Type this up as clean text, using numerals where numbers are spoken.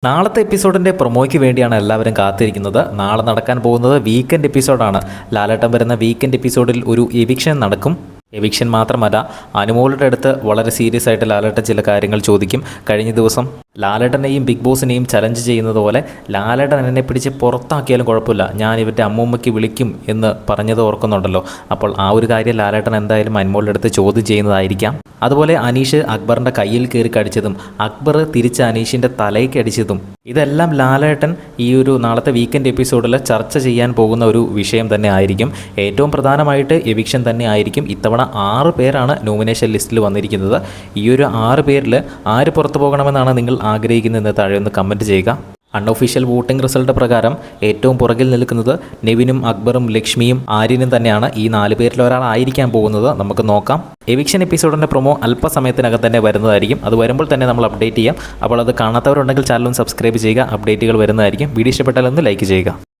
നാളത്തെ എപ്പിസോഡിൻ്റെ പ്രൊമോയ്ക്ക് വേണ്ടിയാണ് എല്ലാവരും കാത്തിരിക്കുന്നത്. നാളെ നടക്കാൻ പോകുന്നത് വീക്കെൻഡ് എപ്പിസോഡാണ്. ലാലേട്ടൻ വരുന്ന വീക്കെൻഡ് എപ്പിസോഡിൽ ഒരു എവിക്ഷൻ നടക്കും. എവിക്ഷൻ മാത്രമല്ല, അനുമോളുടെ അടുത്ത് വളരെ സീരിയസ് ആയിട്ട് ലാലേട്ടൻ ചില കാര്യങ്ങൾ ചോദിക്കും. കഴിഞ്ഞ ദിവസം ലാലേട്ടനെയും ബിഗ് ബോസിനെയും ചലഞ്ച് ചെയ്യുന്നത് പോലെ ലാലേട്ടൻ എന്നെ പിടിച്ച് പുറത്താക്കിയാലും കുഴപ്പമില്ല, ഞാൻ ഇവരുടെ അമ്മൂമ്മയ്ക്ക് വിളിക്കും എന്ന് പറഞ്ഞത് ഓർക്കുന്നുണ്ടല്ലോ. അപ്പോൾ ആ ഒരു കാര്യം ലാലേട്ടൻ എന്തായാലും അനുമോളുടെ അടുത്ത് ചോദ്യം ചെയ്യുന്നതായിരിക്കാം. അതുപോലെ അനീഷ് അക്ബറിൻ്റെ കയ്യിൽ കയറി കടിച്ചതും അക്ബർ തിരിച്ച് അനീഷിൻ്റെ തലയ്ക്ക് അടിച്ചതും ഇതെല്ലാം ലാലേട്ടൻ ഈ ഒരു നാളത്തെ വീക്കെൻഡ് എപ്പിസോഡിൽ ചർച്ച ചെയ്യാൻ പോകുന്ന ഒരു വിഷയം തന്നെ ആയിരിക്കും. ഏറ്റവും പ്രധാനമായിട്ട് എവിക്ഷൻ തന്നെ ആയിരിക്കും. ഇത്തവണ 6 പേരാണ് നോമിനേഷൻ ലിസ്റ്റിൽ വന്നിരിക്കുന്നത്. ഈ ഒരു 6 പേരിൽ ആര് പുറത്തു പോകണമെന്നാണ് നിങ്ങൾ ആഗ്രഹിക്കുന്നതെന്ന് താഴെ ഒന്ന് കമൻറ്റ് ചെയ്യുക. അൺഒഫീഷ്യൽ വോട്ടിംഗ് റിസൾട്ട് പ്രകാരം ഏറ്റവും പുറകിൽ നിൽക്കുന്നത് നെവിനും അക്ബറും ലക്ഷ്മിയും ആര്യനും തന്നെയാണ്. ഈ 4 പേരിൽ ഒരാളായിരിക്കാൻ പോകുന്നത്. നമുക്ക് നോക്കാം. എവിക്ഷൻ എപ്പിസോഡിൻ്റെ പ്രൊമോ അല്പസമയത്തിനകം തന്നെ വരുന്നതായിരിക്കും. അത് വരുമ്പോൾ തന്നെ നമ്മൾ അപ്ഡേറ്റ് ചെയ്യാം. അപ്പോൾ അത് കാണാത്തവരുണ്ടെങ്കിൽ ചാനലും സബ്സ്ക്രൈബ് ചെയ്യുക. അപ്ഡേറ്റുകൾ വരുന്നതായിരിക്കും. വീഡിയോ ഇഷ്ടപ്പെട്ടാൽ ഒന്ന് ലൈക്ക് ചെയ്യുക.